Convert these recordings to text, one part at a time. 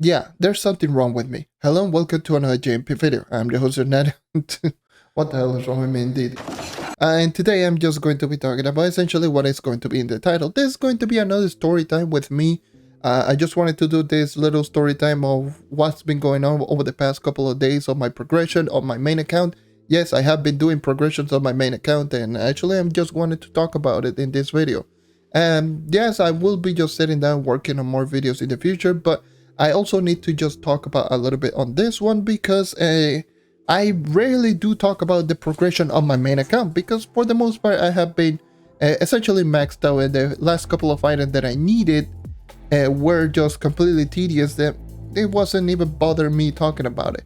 Yeah, there's something wrong with me. Hello and welcome to another JMP video. I'm the host JonNario. What the hell is wrong with me indeed? And today I'm just going to be talking about essentially what is going to be in the title. This is going to be another story time with me. I just wanted to do this little story time of what's been going on over the past couple of days of my progression on my main account. Yes, I have been doing progressions on my main account, and actually I'm just wanted to talk about it in this video. And yes, I will be just sitting down working on more videos in the future, but I also need to just talk about a little bit on this one because I rarely do talk about the progression on my main account, because for the most part I have been essentially maxed out, and the last couple of items that I needed were just completely tedious that it wasn't even bothering me talking about it.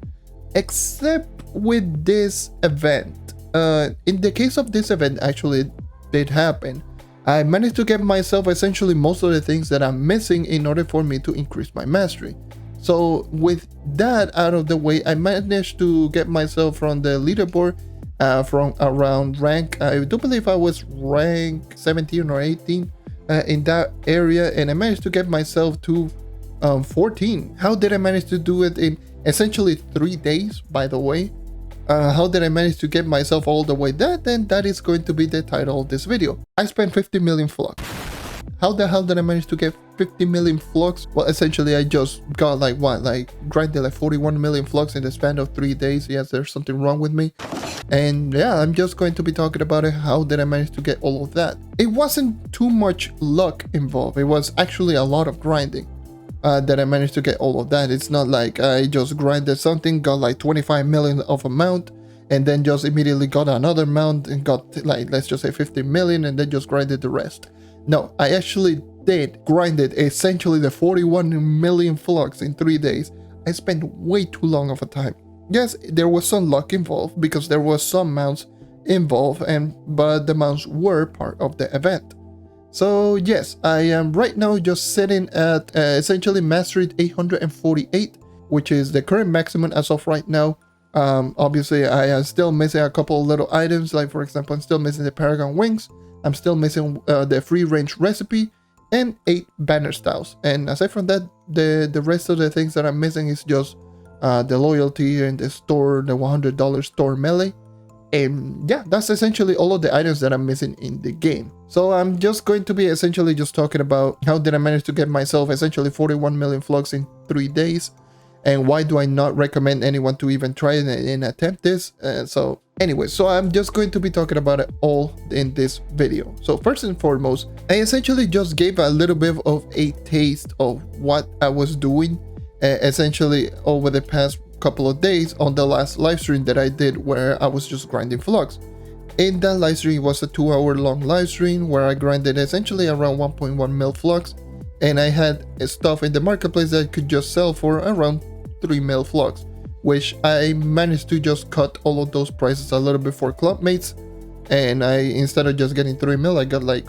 Except with this event. In the case of this event, actually it did happen. I managed to get myself essentially most of the things that I'm missing in order for me to increase my mastery. So with that out of the way, I managed to get myself from the leaderboard from around rank, I do believe I was rank 17 or 18 in that area, and I managed to get myself to 14. How did I manage to do it in essentially 3 days, by the way? How did I manage to get myself all the way there? Then that is going to be the title of this video. I spent 50 million Flux. How the hell did I manage to get 50 million Flux? Well, essentially I just got grinded like 41 million Flux in the span of 3 days. Yes, there's something wrong with me. And yeah, I'm just going to be talking about it. How did I manage to get all of that? It wasn't too much luck involved. It was actually a lot of grinding. That I managed to get all of that. It's not like I just grinded something, got like 25 million of a mount, and then just immediately got another mount and got like, let's just say 50 million, and then just grinded the rest. No, I actually did grinded essentially the 41 million Flux in 3 days. I spent way too long of a time. Yes, there was some luck involved because there was some mounts involved, but the mounts were part of the event. So yes, I am right now just sitting at essentially mastered 848, which is the current maximum as of right now. Obviously, I am still missing a couple of little items, like for example, I'm still missing the Paragon Wings, I'm still missing the free range recipe, and 8 banner styles. And aside from that, the rest of the things that I'm missing is just the loyalty and the store, the $100 store melee. And yeah, that's essentially all of the items that I'm missing in the game. So I'm just going to be essentially just talking about how did I manage to get myself essentially 41 million Flux in 3 days, and why do I not recommend anyone to even try and attempt this. So anyway, so I'm just going to be talking about it all in this video. So first and foremost, I essentially just gave a little bit of a taste of what I was doing essentially over the past couple of days on the last live stream that I did, where I was just grinding Flux. In that live stream, it was a 2-hour long live stream where I grinded essentially around 1.1 mil Flux, and I had stuff in the marketplace that I could just sell for around 3 mil Flux, which I managed to just cut all of those prices a little bit for clubmates. And I, instead of just getting 3 mil, I got like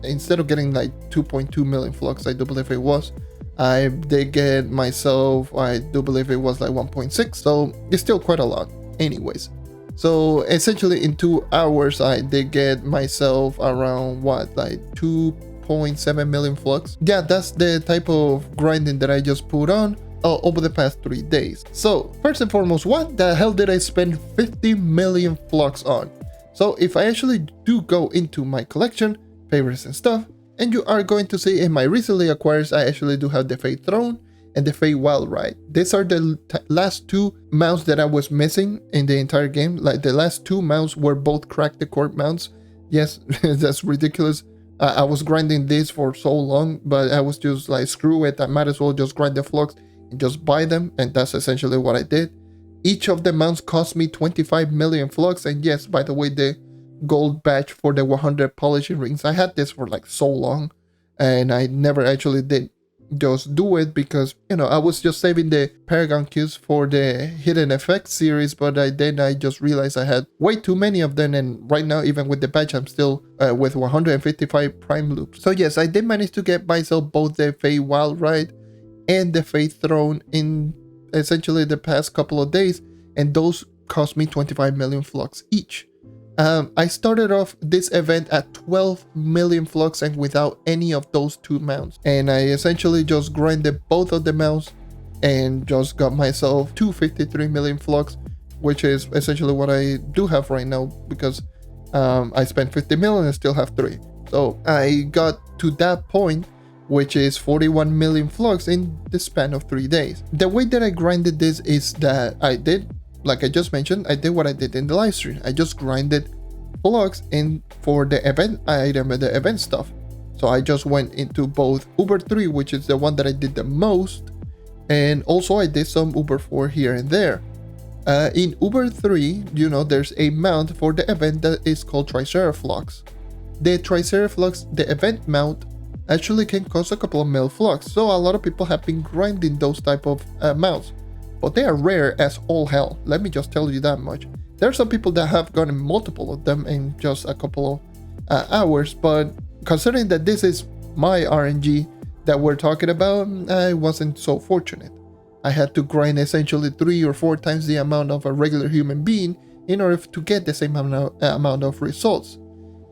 instead of getting like 2.2 million Flux, I do believe it was, I did get myself, I do believe it was like 1.6, so it's still quite a lot anyways. So essentially in 2 hours I did get myself around like 2.7 million Flux. Yeah, that's the type of grinding that I just put on over the past 3 days. So first and foremost, what the hell did I spend 50 million Flux on? So if I actually do go into my collection, favorites and stuff, and you are going to see in my recently acquired, I actually do have the Fate Throne and the Fate Wild Ride. These are the last 2 mounts that I was missing in the entire game. Like the last 2 mounts were both Crack the Court mounts. Yes, that's ridiculous. I was grinding this for so long, but I was just like, screw it, I might as well just grind the Flux and just buy them, and that's essentially what I did. Each of the mounts cost me 25 million Flux, and yes, by the way, the gold badge for the 100 polishing rings, I had this for like so long, and I never actually did just do it because, you know, I was just saving the Paragon Qs for the Hidden Effects series, but I just realized I had way too many of them, and right now even with the badge I'm still with 155 prime loops. So yes, I did manage to get myself both the Fate Wild Ride and the Fate Throne in essentially the past couple of days, and those cost me 25 million Flux each. I started off this event at 12 million Flux and without any of those 2 mounts, and I essentially just grinded both of the mounts and just got myself 253 million flux, which is essentially what I do have right now, because I spent 50 million and still have 3. So I got to that point, which is 41 million flux in the span of 3 days. The way that I grinded this is that I did, like I just mentioned, I did what I did in the live stream. I just grinded flux in for the event item and the event stuff. So I just went into both Uber 3, which is the one that I did the most, and also I did some Uber 4 here and there. In Uber 3, you know, there's a mount for the event that is called Triceraflux. The Triceraflux, the event mount, actually can cost a couple of mil flux, so a lot of people have been grinding those type of mounts, but they are rare as all hell. Let me just tell you that much. There are some people that have gotten multiple of them in just a couple of hours, but considering that this is my RNG that we're talking about, I wasn't so fortunate. I had to grind essentially 3 or 4 times the amount of a regular human being in order to get the same amount of results.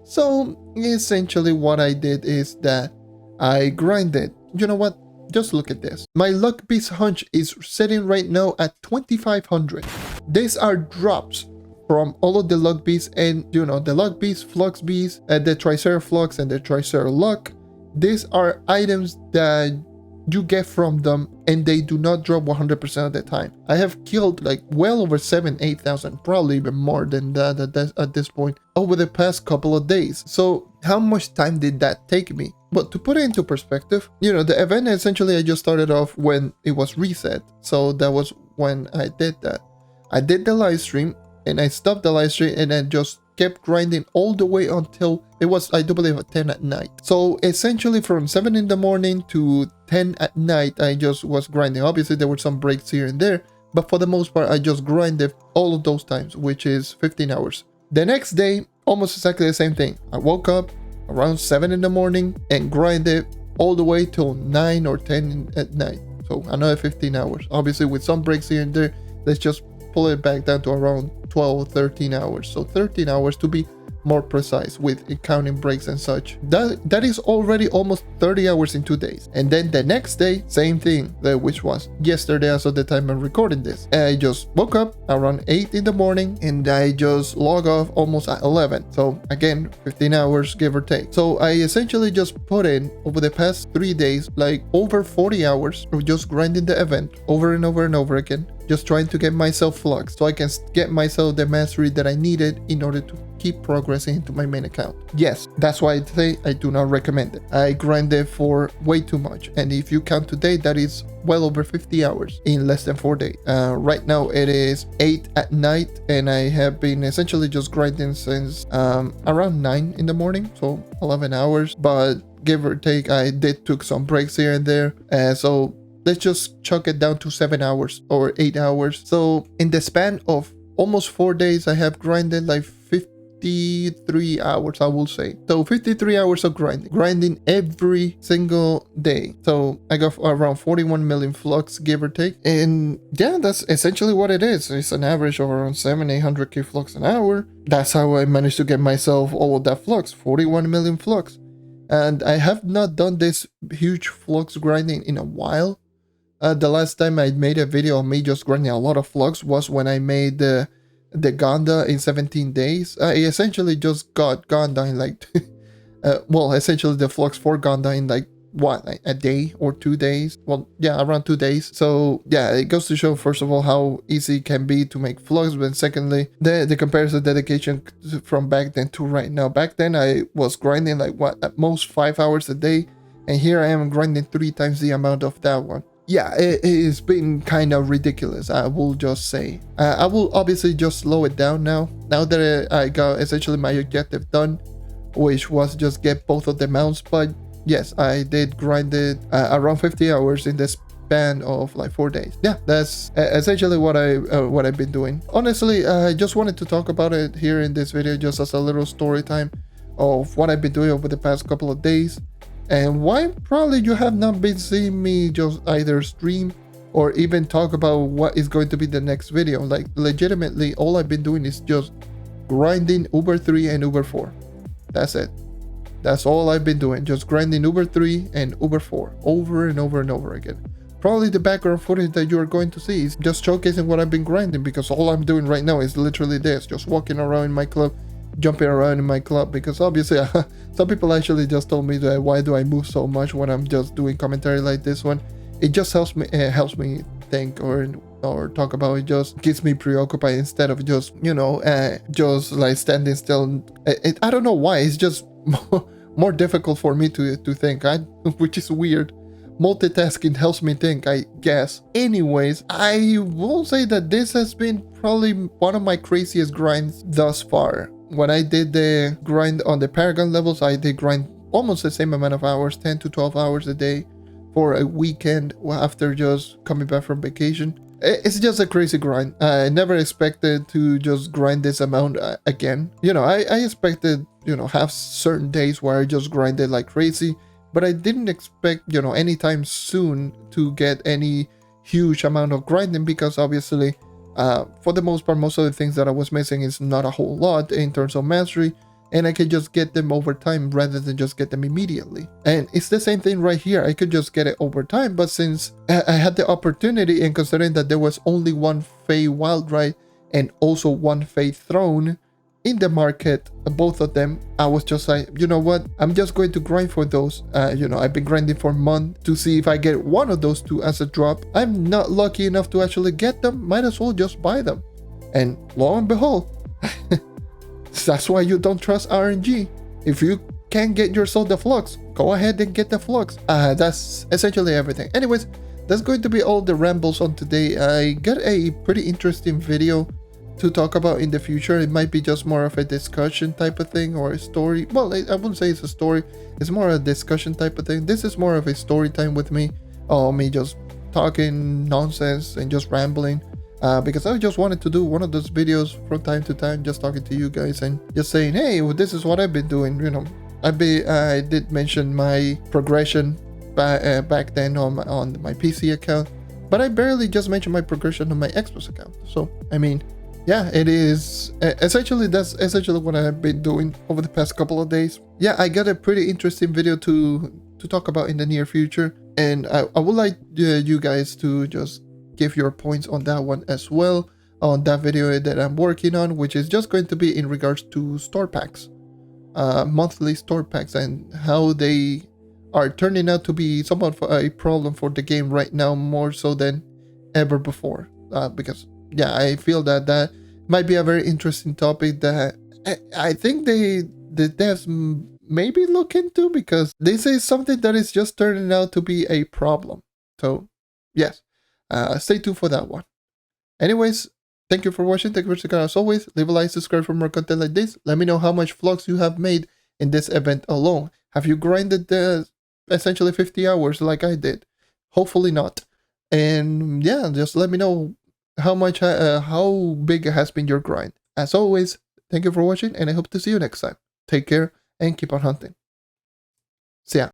So essentially what I did is that I grinded. You know what? Just look at this. My luck beast hunch is sitting right now at 2500. These are drops from all of the luck beasts, and you know, the luck beast, flux beast, the Triceraflux and the Triceroluck. These are items that you get from them, and they do not drop 100% of the time. I have killed like well over 8,000, probably even more than that at this point over the past couple of days. So how much time did that take me? But to put it into perspective, you know, the event essentially I just started off when it was reset. So that was when I did that. I did the live stream and I stopped the live stream and then just kept grinding all the way until it was, I do believe, at 10 at night. So essentially from 7 in the morning to 10 at night, I just was grinding. Obviously there were some breaks here and there, but for the most part, I just grinded all of those times, which is 15 hours. The next day, almost exactly the same thing. I woke up around 7 in the morning and grinded all the way till 9 or 10 at night. So another 15 hours. Obviously with some breaks here and there, let's just pull it back down to around 12, 13 hours. So 13 hours to be more precise with counting breaks and such. That is already almost 30 hours in 2 days. And then the next day, same thing, which was yesterday as of the time I'm recording this. I just woke up around 8 in the morning and I just log off almost at 11. So again, 15 hours give or take. So I essentially just put in over the past 3 days like over 40 hours of just grinding the event over and over and over again, just trying to get myself flux so I can get myself the mastery that I needed in order to keep progressing into my main account. Yes, that's why I say I do not recommend it. I grinded for way too much, and if you count today, that is well over 50 hours in less than 4 days. Right now it is 8 at night and I have been essentially just grinding since around 9 in the morning, so 11 hours, but give or take I did took some breaks here and there, so let's just chuck it down to 7 hours or 8 hours. So in the span of almost 4 days, I have grinded like 53 hours, I will say. So 53 hours of grinding every single day. So I got around 41 million flux, give or take. And yeah, that's essentially what it is. It's an average of around 700-800k flux an hour. That's how I managed to get myself all of that flux, 41 million flux. And I have not done this huge flux grinding in a while. The last time I made a video of me just grinding a lot of flux was when I made the Gonda in 17 days. I essentially just got Gonda in like, well, essentially the flux for Gonda in like, what, like a day or 2 days? Well, yeah, around 2 days. So yeah, it goes to show, first of all, how easy it can be to make flux, but secondly, the comparison dedication from back then to right now. Back then, I was grinding like, what, at most 5 hours a day, and here I am grinding 3 times the amount of that one. Yeah, it's been kind of ridiculous, I will just say. I will obviously just slow it down now that I got essentially my objective done, which was just get both of the mounts. But yes, I did grind it around 50 hours in the span of like 4 days. Yeah, that's essentially what I've been doing. Honestly, I just wanted to talk about it here in this video, just as a little story time of what I've been doing over the past couple of days. And why probably you have not been seeing me just either stream or even talk about what is going to be the next video. Like legitimately, all I've been doing is just grinding Uber 3 and Uber 4. That's it. That's all I've been doing. Just grinding Uber 3 and Uber 4 over and over and over again. probably the background footage that you're going to see is just showcasing what I've been grinding, because all I'm doing right now is literally this, just walking around in my club, jumping around in my club, because obviously some people actually just told me that why do I move so much when I'm just doing commentary like this one. It just helps me think or talk about it, just keeps me preoccupied instead of just, you know, just like standing still. I don't know why, it's just more difficult for me to think, which is weird. Multitasking helps me think, I guess. Anyways, I will say that this has been probably one of my craziest grinds thus far. When I did the grind on the Paragon levels, I did grind almost the same amount of hours, 10 to 12 hours a day for a weekend after just coming back from vacation. It's just a crazy grind. I never expected to just grind this amount again. You know, I expected, you know, have certain days where I just grinded like crazy, but I didn't expect, you know, anytime soon to get any huge amount of grinding, because obviously, for the most part, most of the things that I was missing is not a whole lot in terms of mastery, and I could just get them over time rather than just get them immediately. And it's the same thing right here. I could just get it over time, but since I had the opportunity, and considering that there was only one Fey Wild Ride and also one Fey Throne in the market, both of them, I was just like, you know what, I'm just going to grind for those. You know, I've been grinding for a month to see if I get one of those two as a drop. I'm not lucky enough to actually get them, might as well just buy them. And lo and behold, that's why you don't trust RNG. If you can't get yourself the Flux, go ahead and get the Flux. That's essentially everything. Anyways, that's going to be all the rambles on today. I got a pretty interesting video to talk about in the future. It might be just more of a discussion type of thing, or a story. Well, I wouldn't say it's a story, it's more a discussion type of thing. This is more of a story time with me, or me just talking nonsense and just rambling, because I just wanted to do one of those videos from time to time, just talking to you guys and just saying, hey, well, this is what I've been doing. You know, I did mention my progression back then on my PC account, but I barely just mentioned my progression on my Xbox account. So I mean, yeah, it is essentially, that's essentially what I've been doing over the past couple of days. Yeah, I got a pretty interesting video to talk about in the near future, and I would like you guys to just give your points on that one as well, on that video that I'm working on, which is just going to be in regards to store packs, monthly store packs, and how they are turning out to be somewhat of a problem for the game right now, more so than ever before, because yeah, I feel that might be a very interesting topic that I think the devs maybe look into, because this is something that is just turning out to be a problem. So yes, stay tuned for that one. Anyways, thank you for watching. Thank you for checking out as always. Leave a like, subscribe for more content like this. Let me know how much Flux you have made in this event alone. Have you grinded essentially 50 hours like I did? Hopefully not. And yeah, just let me know how big has been your grind. As always, thank you for watching, and I hope to see you next time. Take care and keep on hunting. See ya.